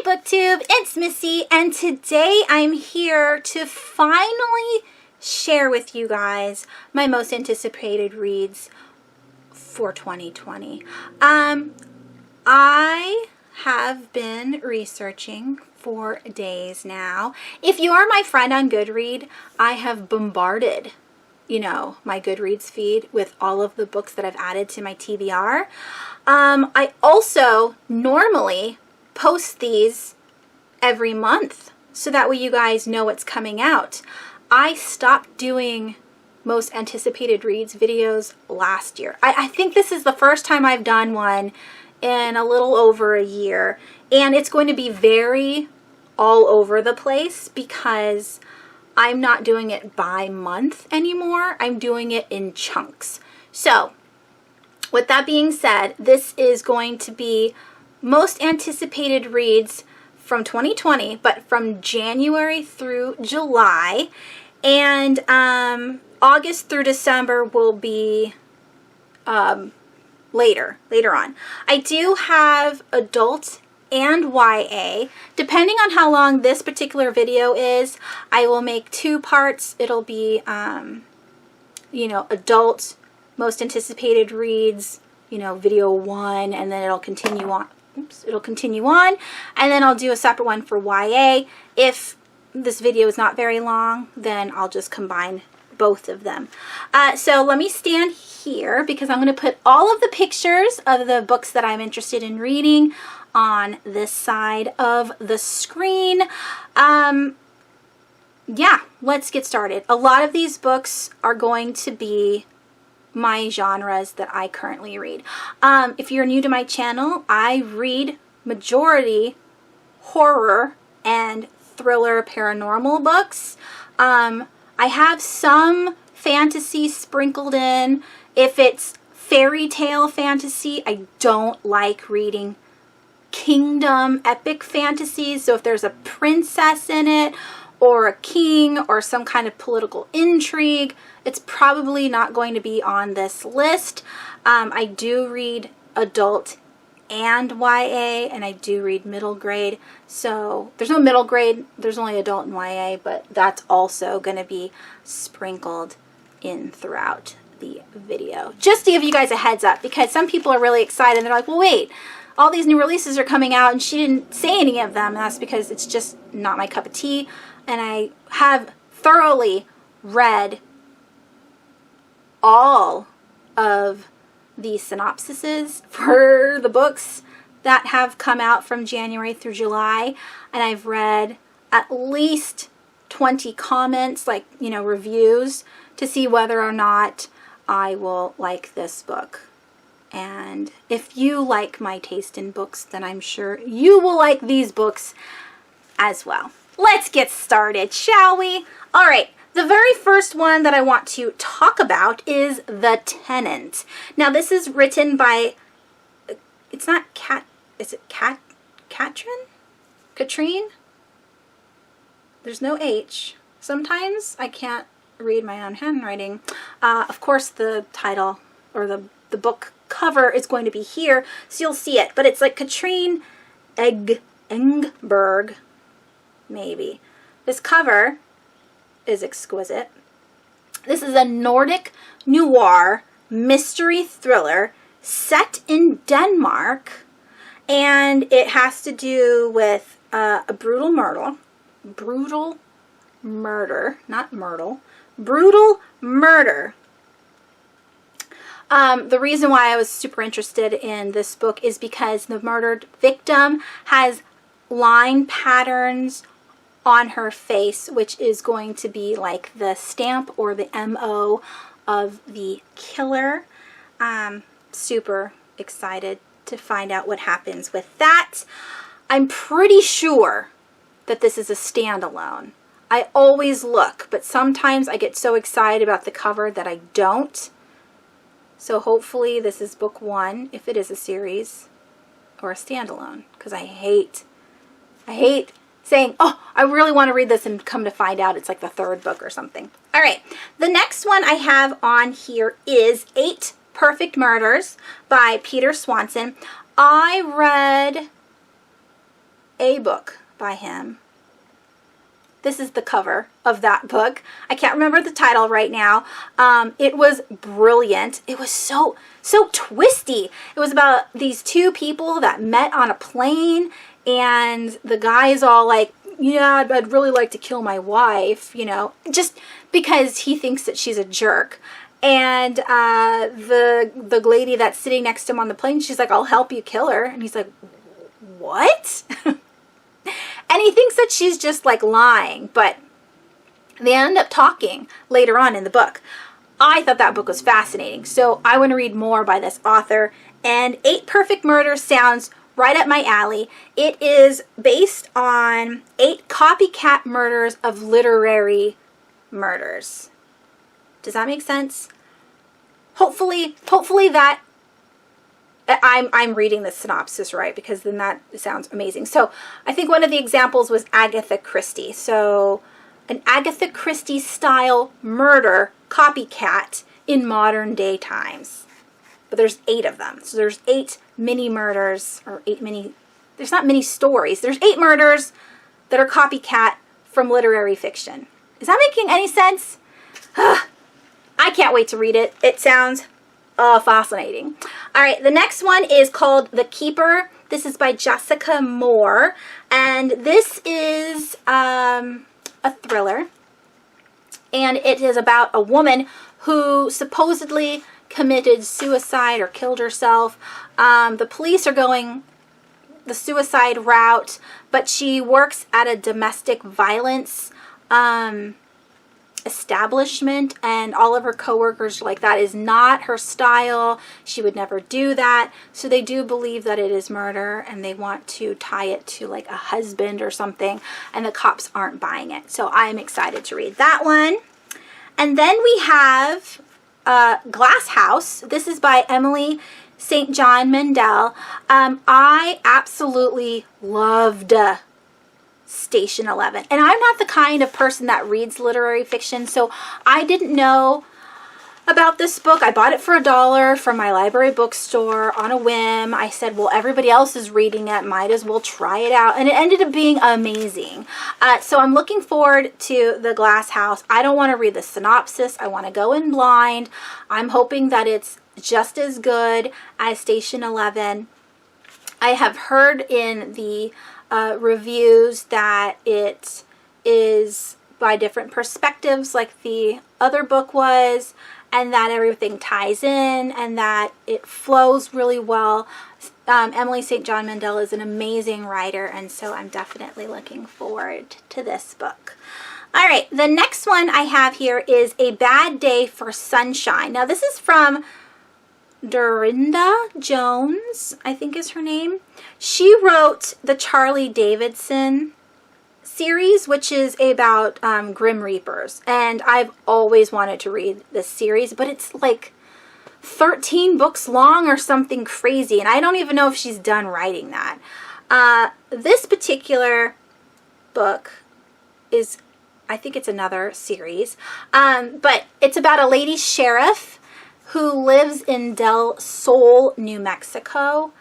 Hi BookTube, it's Missy, and today I'm here to finally share with you guys my most anticipated reads for 2020. I have been researching for days now. If you are my friend on Goodread, I have bombarded, my Goodreads feed with all of the books that I've added to my TBR. I also normally post these every month so that way you guys know what's coming out. I stopped doing most anticipated reads videos last year. I think this is the first time I've done one in a little over a year, and it's going to be very all over the place because I'm not doing it by month anymore. I'm doing it in chunks. So with that being said, this is going to be most anticipated reads from 2020, but from January through July, and August through December will be later on. I do have adult and YA. Depending on how long this particular video is, I will make two parts. It'll be adult most anticipated reads, video 1, and then it'll continue on. It'll continue on, and then I'll do a separate one for YA. If this video is not very long, then I'll just combine both of them. So let me stand here because I'm going to put all of the pictures of the books that I'm interested in reading on this side of the screen. Yeah, let's get started. A lot of these books are going to be my genres that I currently read. If you're new to my channel, I read majority horror and thriller paranormal books. I have some fantasy sprinkled in. If it's fairy tale fantasy, I don't like reading kingdom epic fantasies. So if there's a princess in it, or a king, or some kind of political intrigue, it's probably not going to be on this list. I do read adult and YA, and I do read middle grade. So there's no middle grade, there's only adult and YA, but that's also going to be sprinkled in throughout the video. Just to give you guys a heads up, because some people are really excited. They're like, well, wait, all these new releases are coming out and she didn't say any of them. And that's because it's just not my cup of tea. And I have thoroughly read all of the synopsises for the books that have come out from January through July. And I've read at least 20 comments, reviews, to see whether or not I will like this book. And if you like my taste in books, then I'm sure you will like these books as well. Let's get started, shall we? All right, the very first one that I want to talk about is The Tenant. Now, this is written by, it's not is it Katrine? There's no H. Sometimes I can't read my own handwriting. Of course, the title or the book cover is going to be here, so you'll see it. But it's like Katrine Engberg, maybe. This cover is exquisite. This is a Nordic noir mystery thriller set in Denmark, and it has to do with a brutal murder, not myrtle, brutal murder. The reason why I was super interested in this book is because the murdered victim has line patterns on her face, which is going to be like the stamp or the MO of the killer. Super excited to find out what happens with that. I'm pretty sure that this is a standalone. I always look, but sometimes I get so excited about the cover that I don't. So hopefully this is book 1, if it is a series, or a standalone, because I hate saying, oh, I really want to read this, and come to find out it's like the 3rd book or something. All right, the next one I have on here is 8 Perfect Murders by Peter Swanson. I read a book by him. This is the cover of that book. I can't remember the title right now. It was brilliant. It was so twisty. It was about these two people that met on a plane, and the guy is all like, yeah, I'd really like to kill my wife, you know, just because he thinks that she's a jerk. And the lady that's sitting next to him on the plane, she's like, I'll help you kill her. And he's like, what? And he thinks that she's just like lying, but they end up talking later on in the book. I thought that book was fascinating, so I want to read more by this author. And 8 Perfect Murders sounds right up my alley. It is based on 8 copycat murders of literary murders. Does that make sense? Hopefully that I'm reading the synopsis right, because then that sounds amazing. So I think one of the examples was Agatha Christie. So an Agatha Christie style murder copycat in modern day times. But there's 8 of them. So there's 8 mini murders, or 8 mini, there's not mini stories. There's 8 murders that are copycat from literary fiction. Is that making any sense? I can't wait to read it. It sounds fascinating. All right, the next one is called The Keeper. This is by Jessica Moore, and this is a thriller, and it is about a woman who supposedly committed suicide or killed herself. The police are going the suicide route, but she works at a domestic violence establishment, and all of her coworkers are like, that is not her style, she would never do that. So they do believe that it is murder, and they want to tie it to like a husband or something, and the cops aren't buying it. So I'm excited to read that one. And then we have Glass House. This is by Emily St. John Mendel. I absolutely loved Station 11. And I'm not the kind of person that reads literary fiction, so I didn't know about this book. I bought it for $1 from my library bookstore on a whim. I said, well, everybody else is reading it, might as well try it out. And it ended up being amazing. So I'm looking forward to The Glass House. I don't want to read the synopsis. I want to go in blind. I'm hoping that it's just as good as Station 11. I have heard in the reviews that it is by different perspectives like the other book was, and that everything ties in, and that it flows really well. Emily St. John Mendel is an amazing writer, and so I'm definitely looking forward to this book. All right, the next one I have here is A Bad Day for Sunshine. Now this is from Darynda Jones, I think is her name. She wrote the Charlie Davidson series, which is about Grim Reapers, and I've always wanted to read this series, but it's like 13 books long or something crazy, and I don't even know if she's done writing that. This particular book is, I think it's another series, but it's about a lady sheriff who lives in Del Sol, New Mexico,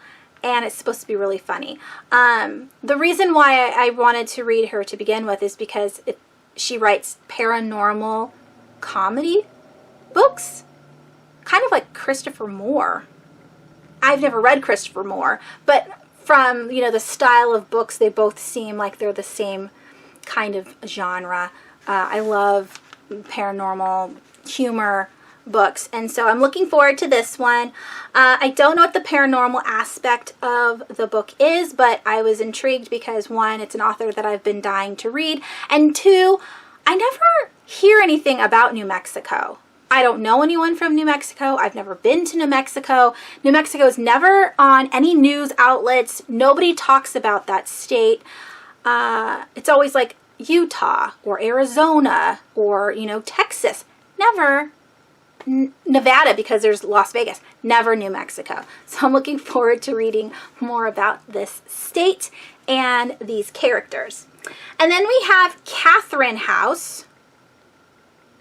and it's supposed to be really funny. The reason why I wanted to read her to begin with is because she writes paranormal comedy books, kind of like Christopher Moore. I've never read Christopher Moore, but from, you know, the style of books, they both seem like they're the same kind of genre. I love paranormal humor books, and so I'm looking forward to this one. I don't know what the paranormal aspect of the book is, but I was intrigued because 1, it's an author that I've been dying to read, and 2, I never hear anything about New Mexico. I don't know anyone from New Mexico. I've never been to New Mexico. New Mexico is never on any news outlets. Nobody talks about that state. It's always like Utah or Arizona or, you know, Texas. Never Nevada, because there's Las Vegas. Never New Mexico. So I'm looking forward to reading more about this state and these characters. And then we have Catherine House,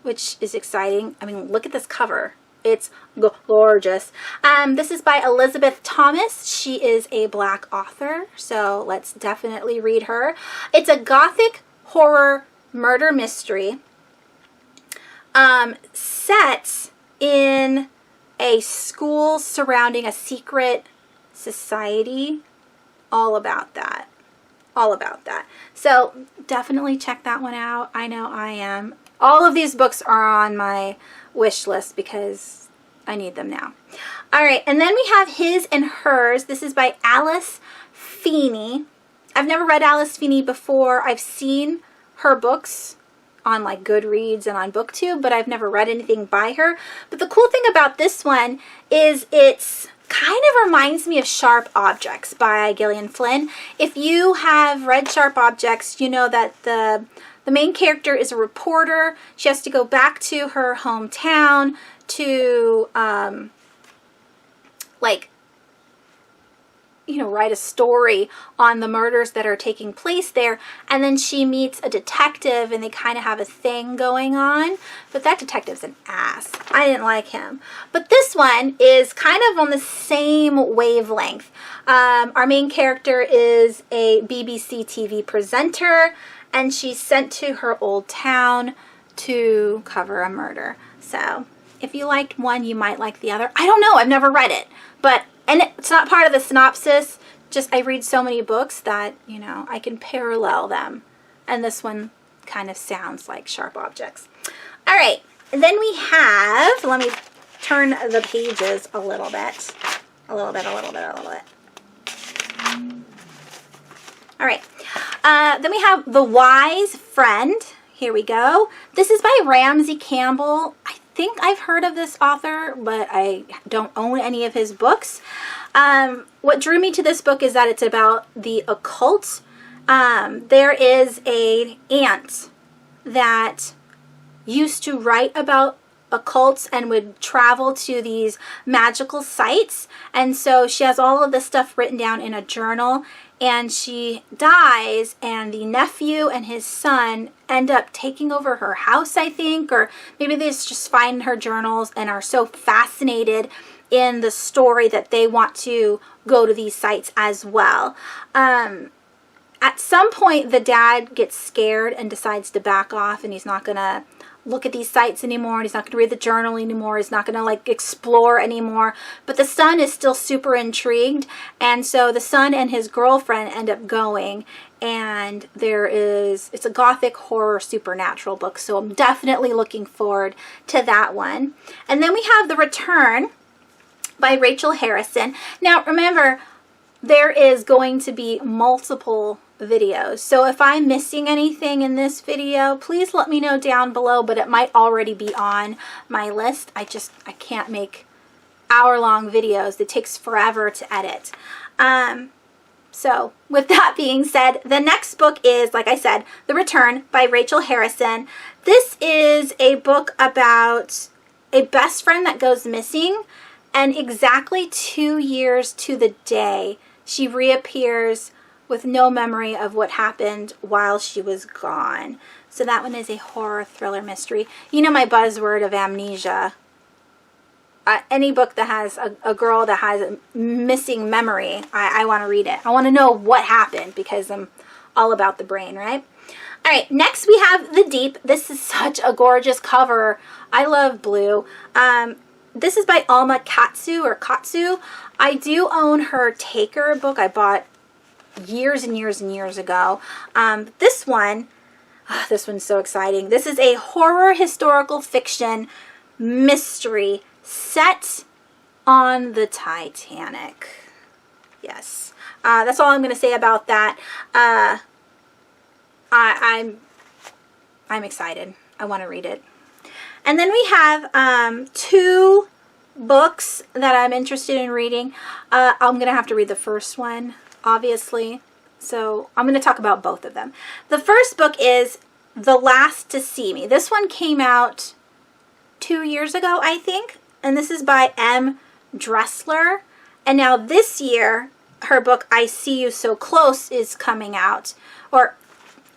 which is exciting. I mean, look at this cover. It's gorgeous. This is by Elisabeth Thomas. She is a Black author, so let's definitely read her. It's a gothic horror murder mystery set in a school surrounding a secret society. All about that. All about that. So definitely check that one out. I know I am. All of these books are on my wish list because I need them now. All right, and then we have His and Hers. This is by Alice Feeny. I've never read Alice Feeny before. I've seen her books on like Goodreads and on BookTube, but I've never read anything by her. But the cool thing about this one is it's kind of reminds me of Sharp Objects by Gillian Flynn. If you have read Sharp Objects, you know that the main character is a reporter. She has to go back to her hometown to like, you know, write a story on the murders that are taking place there, and then she meets a detective and they kind of have a thing going on, but that detective's an ass. I didn't like him. But this one is kind of on the same wavelength. Our main character is a BBC TV presenter, and she's sent to her old town to cover a murder. So if you liked one, you might like the other. I don't know, I've never read it, but and it's not part of the synopsis, just I read so many books that, you know, I can parallel them. And this one kind of sounds like Sharp Objects. All right, and then we have, let me turn the pages a little bit. A little bit. All right, then we have The Wise Friend. Here we go. This is by Ramsey Campbell. I think I've heard of this author, but I don't own any of his books. What drew me to this book is that it's about the occult. There is an aunt that used to write about occults and would travel to these magical sites, and so she has all of this stuff written down in a journal, and she dies, and the nephew and his son end up taking over her house, I think, or maybe they just find her journals and are so fascinated in the story that they want to go to these sites as well. At some point, the dad gets scared and decides to back off, and he's not going to look at these sites anymore, and he's not going to read the journal anymore, he's not going to like explore anymore, but the son is still super intrigued, and so the son and his girlfriend end up going, and it's a gothic horror supernatural book, so I'm definitely looking forward to that one. And then we have The Return by Rachel Harrison. Now remember, there is going to be multiple videos, so if I'm missing anything in this video, please let me know down below, but it might already be on my list. I can't make hour-long videos. It takes forever to edit. So with that being said, the next book is, like I said, The Return by Rachel Harrison. This is a book about a best friend that goes missing, and exactly 2 years to the day, she reappears with no memory of what happened while she was gone. So that one is a horror thriller mystery. You know my buzzword of amnesia. Any book that has a girl that has a missing memory, I want to read it. I want to know what happened because I'm all about the brain, right? All right, next we have The Deep. This is such a gorgeous cover. I love blue. This is by Alma Katsu or Katsu. I do own her Taker book I bought years and years and years ago. This one's so exciting. This is a horror historical fiction mystery set on the Titanic. Yes, that's all I'm going to say about that. I'm excited. I want to read it. And then we have 2 books that I'm interested in reading. I'm going to have to read the first one, obviously. So I'm going to talk about both of them. The first book is The Last to See Me. This one came out 2 years ago, I think. And this is by M. Dressler. And now this year, her book, I See You So Close, is coming out. Or,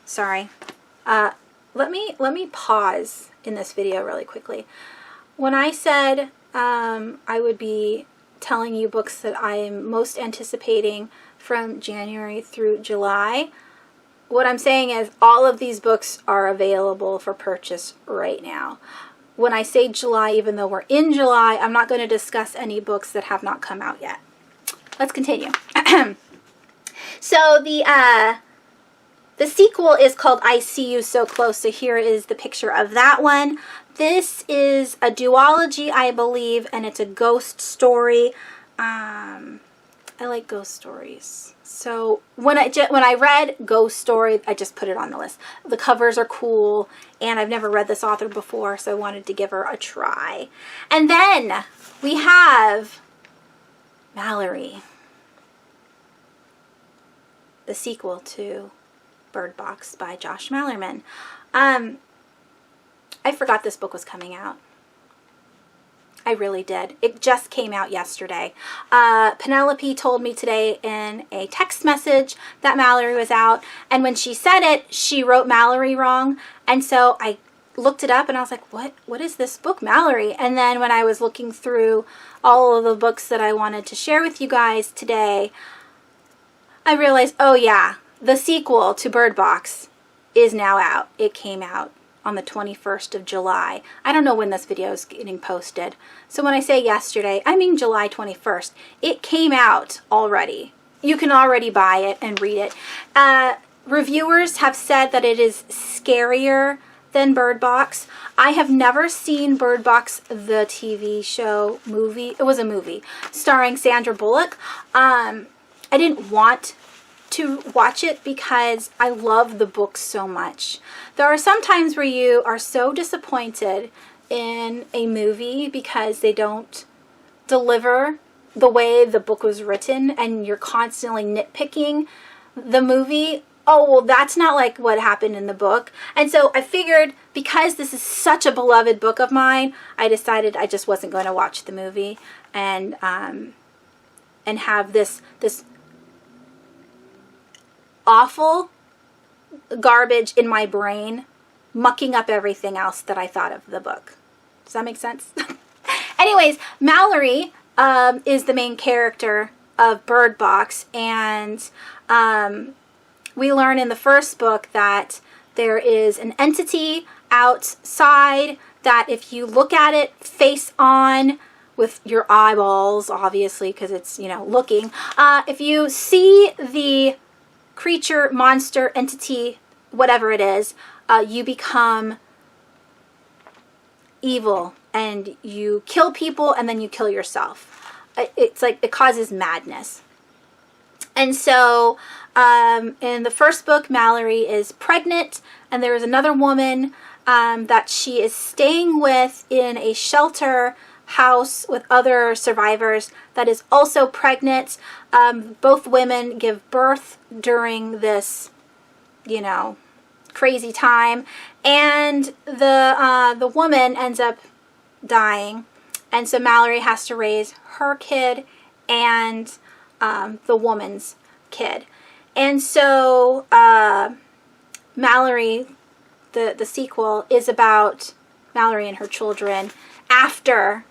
sorry. Let me pause in this video really quickly. When I said I would be telling you books that I am most anticipating from January through July. What I'm saying is all of these books are available for purchase right now. When I say July, even though we're in July, I'm not going to discuss any books that have not come out yet. Let's continue. So the sequel is called I See You So Close. So here is the picture of that one. This is a duology, I believe, and it's a ghost story. I like ghost stories. So when I read Ghost Story, I just put it on the list. The covers are cool, and I've never read this author before, so I wanted to give her a try. And then we have Malorie, the sequel to Bird Box by Josh Malerman. I forgot this book was coming out. I really did. It just came out yesterday. Penelope told me today in a text message that Malorie was out, and when she said it, she wrote Malorie wrong, and so I looked it up and I was like, what is this book, Malorie? And then when I was looking through all of the books that I wanted to share with you guys today, I realized, oh yeah, the sequel to Bird Box is now out. It came out on the 21st of July. I don't know when this video is getting posted. So when I say yesterday, I mean July 21st. It came out already. You can already buy it and read it. Reviewers have said that it is scarier than Bird Box. I have never seen Bird Box, the TV show movie. It was a movie starring Sandra Bullock. I didn't want to watch it because I love the book so much. There are some times where you are so disappointed in a movie because they don't deliver the way the book was written, and you're constantly nitpicking the movie. Oh, well, that's not like what happened in the book. And so I figured, because this is such a beloved book of mine, I decided I just wasn't going to watch the movie and have this awful garbage in my brain mucking up everything else that I thought of the book. Does that make sense? Anyways, Malorie is the main character of Bird Box, and we learn in the first book that there is an entity outside that if you look at it face on with your eyeballs, obviously, because it's, you know, looking, if you see the creature, monster, entity, whatever it is, you become evil and you kill people and then you kill yourself. It's like it causes madness. And so in the first book, Malorie is pregnant, and there is another woman that she is staying with in a shelter house with other survivors that is also pregnant. Both women give birth during this, you know, crazy time, and the woman ends up dying, and so Malorie has to raise her kid and the woman's kid. And so Malorie, the sequel, is about Malorie and her children after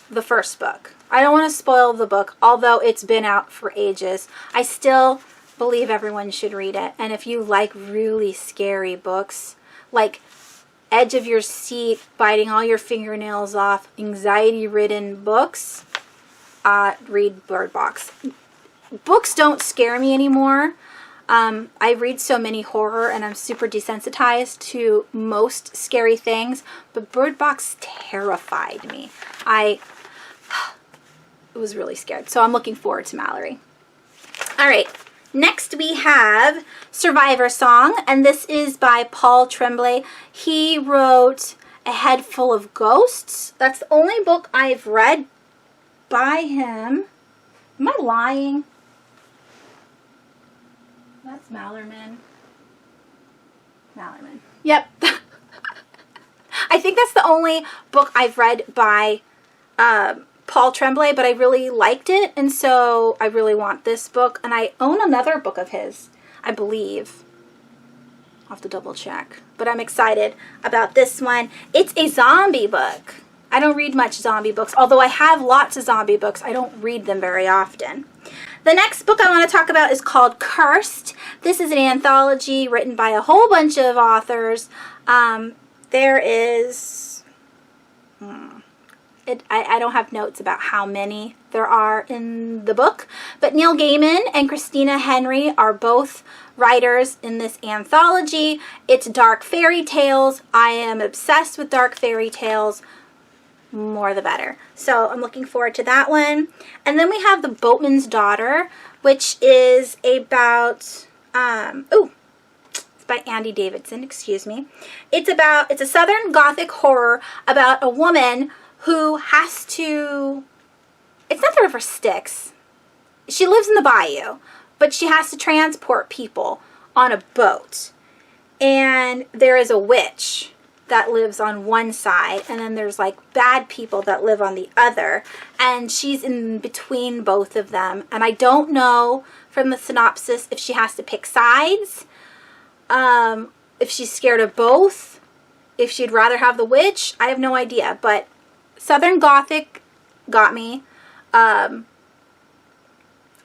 the first book. I don't want to spoil the book, although it's been out for ages. I still believe everyone should read it. And if you like really scary books, like edge of your seat, biting all your fingernails off, anxiety-ridden books, read Bird Box. Books don't scare me anymore. I read so many horror and I'm super desensitized to most scary things, but Bird Box terrified me. I was really scared. So I'm looking forward to Malorie. All right. Next we have Survivor Song, and this is by Paul Tremblay. He wrote A Head Full of Ghosts. That's the only book I've read by him. Am I lying? That's Malerman. Malerman. Yep. I think that's the only book I've read by Paul Tremblay, but I really liked it, and so I really want this book. And I own another book of his, I believe. I'll have to double check. But I'm excited about this one. It's a zombie book. I don't read much zombie books, although I have lots of zombie books. I don't read them very often. The next book I want to talk about is called Cursed. This is an anthology written by a whole bunch of authors. There is... I don't have notes about how many there are in the book, but Neil Gaiman and Christina Henry are both writers in this anthology. It's dark fairy tales. I am obsessed with dark fairy tales. More the better. So I'm looking forward to that one. And then we have The Boatman's Daughter, which is about, it's by Andy Davidson, excuse me. It's a Southern Gothic horror about a woman who has to, it's not the River Styx. She lives in the bayou, but she has to transport people on a boat. And there is a witch that lives on one side, and then there's like bad people that live on the other, and she's in between both of them. And I don't know from the synopsis if she has to pick sides, if she's scared of both, if she'd rather have the witch. I have no idea, but Southern Gothic got me. A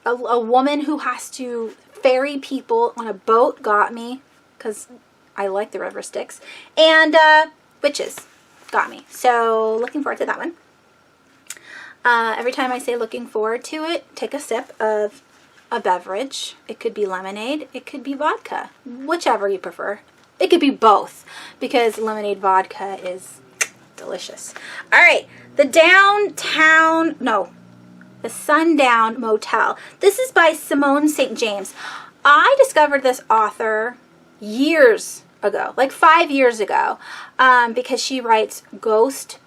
woman who has to ferry people on a boat got me, because I like the River Styx. And witches got me. So looking forward to that one. Every time I say looking forward to it, take a sip of a beverage. It could be lemonade. It could be vodka. Whichever you prefer. It could be both, because lemonade vodka is delicious. All right. The Sundown Motel. This is by Simone St. James. I discovered this author years ago, like 5 years ago, because she writes ghost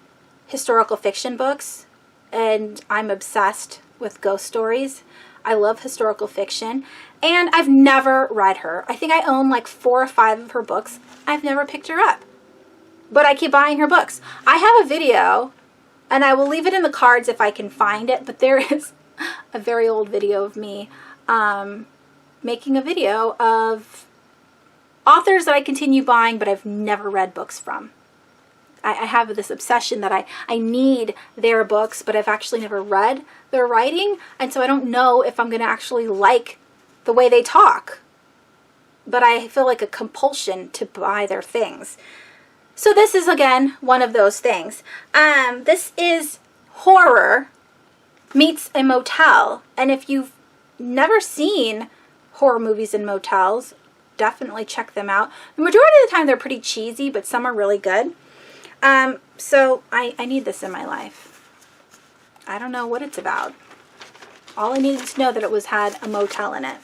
historical fiction books, and I'm obsessed with ghost stories. I love historical fiction, and I've never read her. I think I own like 4 or 5 of her books. I've never picked her up, but I keep buying her books. I have a video, and I will leave it in the cards if I can find it, but there is a very old video of me making a video of authors that I continue buying, but I've never read books from. I have this obsession that I need their books, but I've actually never read their writing, and so I don't know if I'm going to actually like the way they talk. But I feel like a compulsion to buy their things. So this is, again, one of those things. This is horror meets a motel, and if you've never seen horror movies in motels, definitely check them out. The majority of the time they're pretty cheesy, but some are really good. So I need this in my life. I don't know what it's about. All I needed to know that it had a motel in it.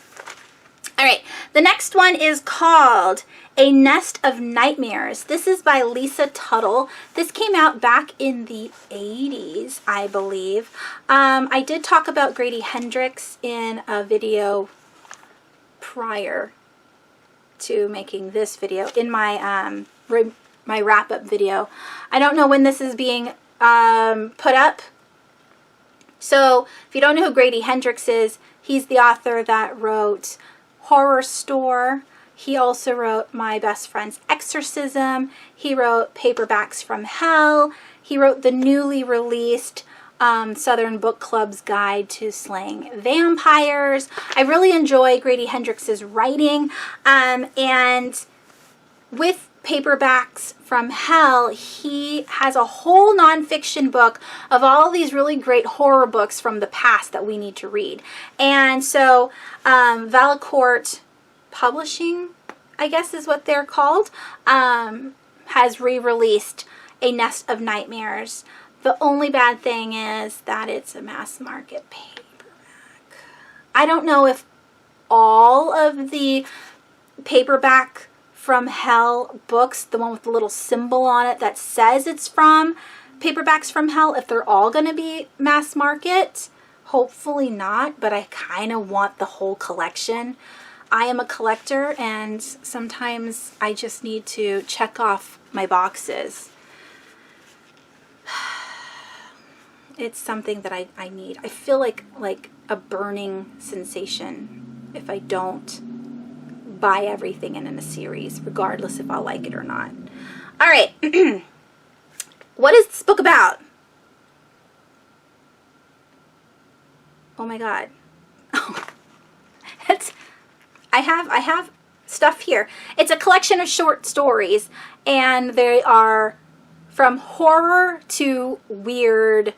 All right, the next one is called A Nest of Nightmares. This is by Lisa Tuttle. This came out back in the 80s, I believe. I did talk about Grady Hendrix in a video prior to making this video, in my my wrap-up video. I don't know when this is being put up. So if you don't know who Grady Hendrix is, he's the author that wrote Horror Store. He also wrote My Best Friend's Exorcism. He wrote Paperbacks from Hell. He wrote the newly released Southern Book Club's Guide to Slaying Vampires. I really enjoy Grady Hendrix's writing, and with Paperbacks from Hell, he has a whole nonfiction book of all these really great horror books from the past that we need to read. And so Valacourt Publishing, I guess is what they're called, has re-released A Nest of Nightmares. The only bad thing is that it's a mass market paperback. I don't know if all of the Paperback from Hell books, the one with the little symbol on it that says it's from Paperbacks from Hell, if they're all going to be mass market. Hopefully not, but I kind of want the whole collection. I am a collector, and sometimes I just need to check off my boxes. It's something that I need. I feel like a burning sensation if I don't buy everything in a series, regardless if I'll like it or not. All right. What is this book about? Oh my God. I have stuff here. It's a collection of short stories, and they are from horror to weird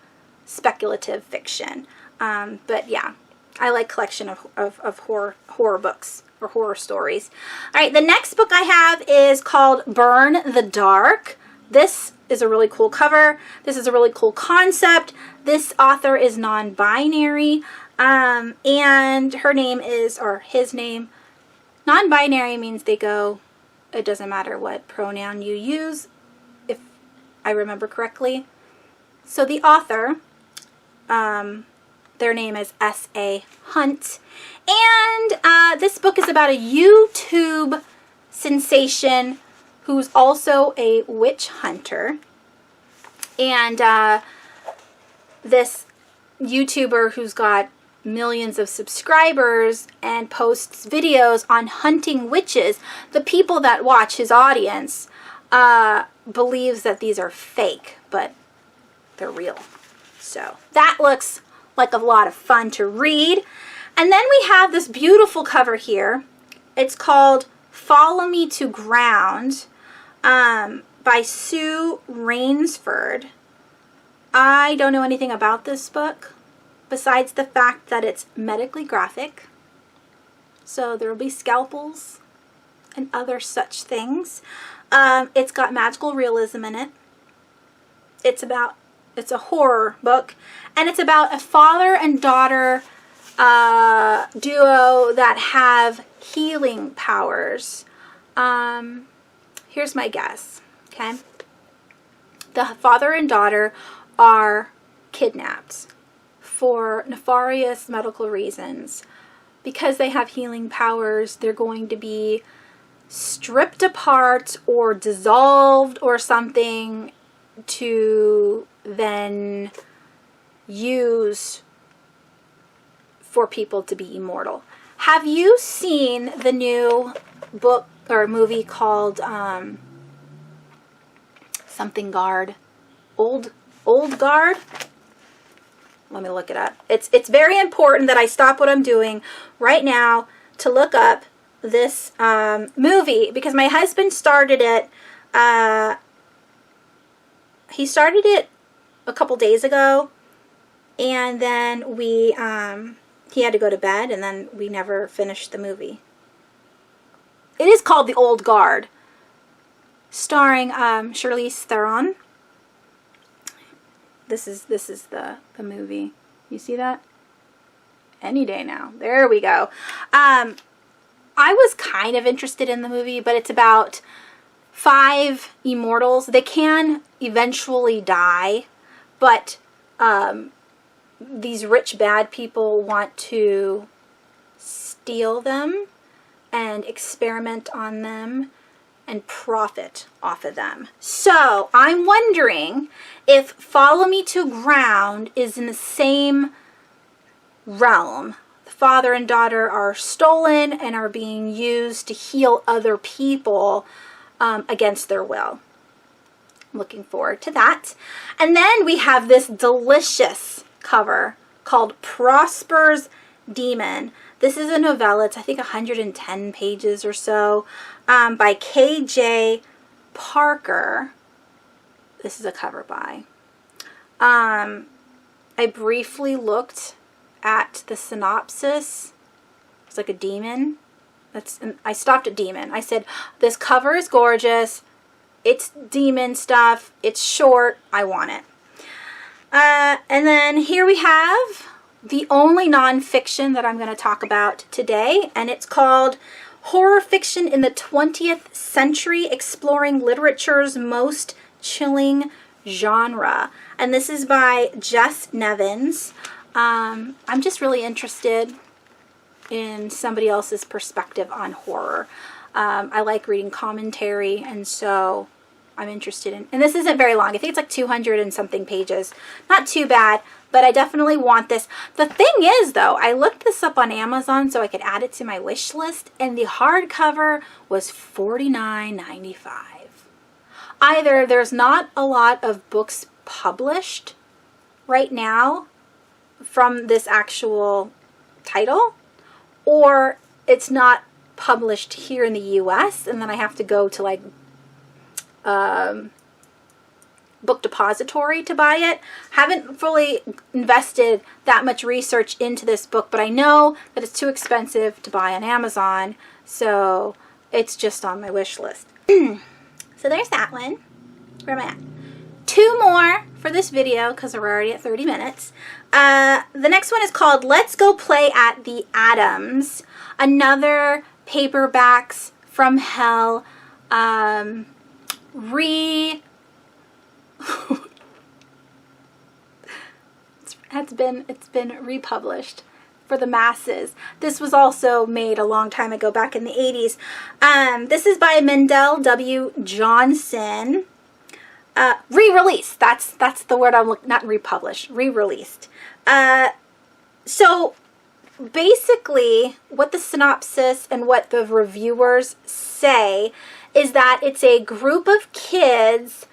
speculative fiction. But yeah, I like collection of horror books or horror stories. All right, the next book I have is called Burn the Dark. This is a really cool cover. This is a really cool concept. This author is non-binary, and her name is, or his name, non-binary means they go, it doesn't matter what pronoun you use, if I remember correctly. So the author, their name is S.A. Hunt, and this book is about a YouTube sensation who's also a witch hunter. And this YouTuber who's got millions of subscribers and posts videos on hunting witches, the people that watch, his audience, believes that these are fake, but they're real. So that looks like a lot of fun to read. And then we have this beautiful cover here. It's called Follow Me to Ground, by Sue Rainsford. I don't know anything about this book besides the fact that it's medically graphic. So there will be scalpels and other such things. It's got magical realism in it. It's a horror book, and it's about a father and daughter duo that have healing powers. Here's my guess, okay? The father and daughter are kidnapped for nefarious medical reasons. Because they have healing powers, they're going to be stripped apart or dissolved or something to then use for people to be immortal. Have you seen the new book or movie called something Guard? Old Guard? Let me look it up. It's very important that I stop what I'm doing right now to look up this movie, because my husband started it. He started it a couple days ago, and then he had to go to bed, and then we never finished the movie. It is called The Old Guard, starring Charlize Theron. This is the movie. You see that? Any day now. There we go. I was kind of interested in the movie, but it's about 5 immortals. They can eventually die, but these rich bad people want to steal them and experiment on them and profit off of them. So I'm wondering if Follow Me to Ground is in the same realm. The father and daughter are stolen and are being used to heal other people against their will. I'm looking forward to that. And then we have this delicious cover called Prosper's Demon. This is a novella. It's, I think, 110 pages or so, by K.J. Parker. This is a cover by. I briefly looked at the synopsis. It's like a demon. I stopped at demon. I said, this cover is gorgeous. It's demon stuff. It's short. I want it. And then here we have the only nonfiction that I'm going to talk about today, and it's called Horror Fiction in the 20th Century, Exploring Literature's Most Chilling Genre. And this is by Jess Nevins. I'm just really interested in somebody else's perspective on horror. I like reading commentary, and so I'm interested in, and this isn't very long. I think it's like 200 and something pages. Not too bad, but I definitely want this. The thing is, though, I looked this up on Amazon so I could add it to my wish list, and the hardcover was $49.95. Either there's not a lot of books published right now from this actual title, or it's not published here in the US, and then I have to go to like Book Depository to buy it. Haven't fully invested that much research into this book, but I know that it's too expensive to buy on Amazon, so it's just on my wish list. So there's that one. Where am I at? 2 more for this video because we're already at 30 minutes. The next one is called Let's Go Play at the Adams. Another paperbacks from hell. It's been republished for the masses. This was also made a long time ago, back in the 80s. This is by Mendel W. Johnson. Re-released. That's the word I'm looking, not republished. Re-released. So basically, what the synopsis and what the reviewers say is that it's a group of kids,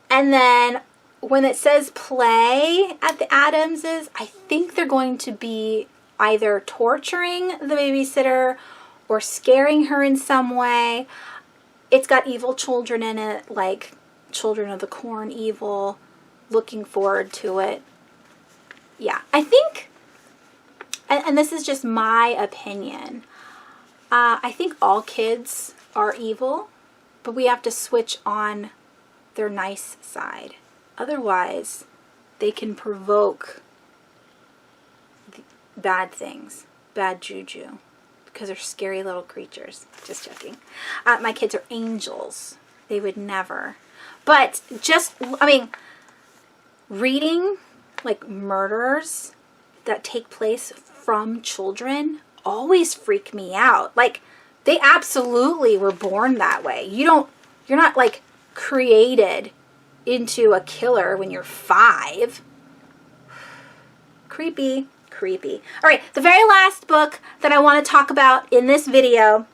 and then when it says play at the Adamses, I think they're going to be either torturing the babysitter or scaring her in some way. It's got evil children in it, like Children of the Corn evil. Looking forward to it. Yeah, I think, and this is just my opinion, I think all kids are evil, but we have to switch on their nice side. Otherwise, they can provoke bad things, bad juju, because they're scary little creatures. Just joking. My kids are angels. They would never. But just, I mean, reading like murders that take place from children always freak me out. Like, they absolutely were born that way. You're not like created into a killer when you're 5. Creepy, creepy. All right, the very last book that I want to talk about in this video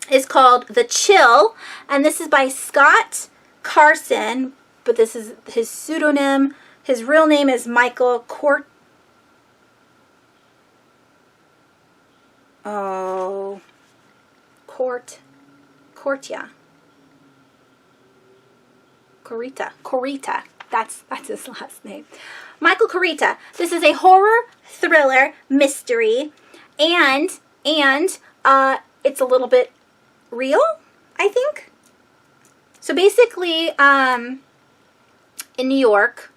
is called The Chill, and this is by Scott Carson, but this is his pseudonym. His real name is Michael Corita. That's his last name. Michael Corita. This is a horror thriller mystery, and it's a little bit real, I think. So basically, in New York,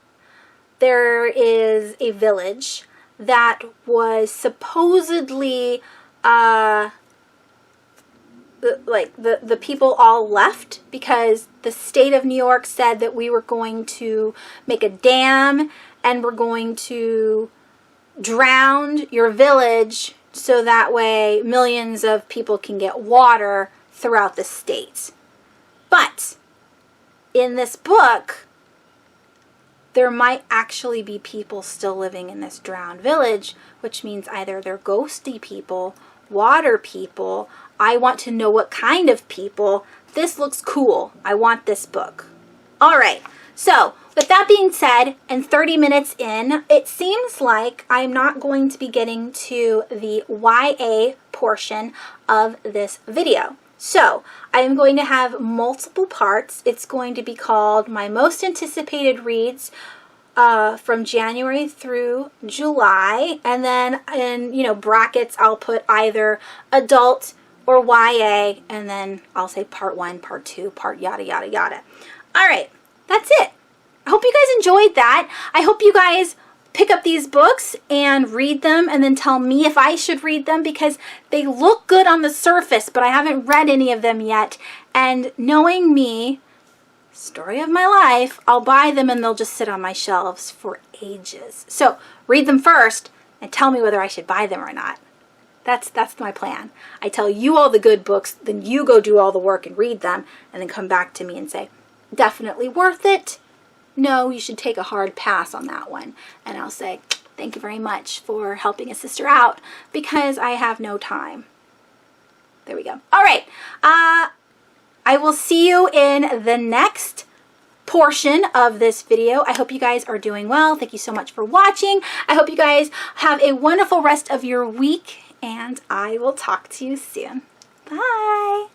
there is a village that was supposedly the people all left because the state of New York said that we were going to make a dam and we're going to drown your village so that way millions of people can get water throughout the state. But in this book, there might actually be people still living in this drowned village, which means either they're ghosty people, water people. I want to know what kind of people. This looks cool. I want this book. All right. So with that being said, and 30 minutes in, it seems like I'm not going to be getting to the YA portion of this video. So I'm going to have multiple parts. It's going to be called My Most Anticipated Reads from January through July. And then in, brackets, I'll put either adult or YA, and then I'll say part 1, part 2, part yada, yada, yada. All right, that's it. I hope you guys enjoyed that. I hope you guys pick up these books and read them and then tell me if I should read them, because they look good on the surface, but I haven't read any of them yet. And knowing me, story of my life, I'll buy them and they'll just sit on my shelves for ages. So read them first and tell me whether I should buy them or not. That's my plan. I tell you all the good books, then you go do all the work and read them, and then come back to me and say, definitely worth it. No, you should take a hard pass on that one. And I'll say, thank you very much for helping a sister out because I have no time. There we go. All right. I will see you in the next portion of this video. I hope you guys are doing well. Thank you so much for watching. I hope you guys have a wonderful rest of your week, and I will talk to you soon. Bye.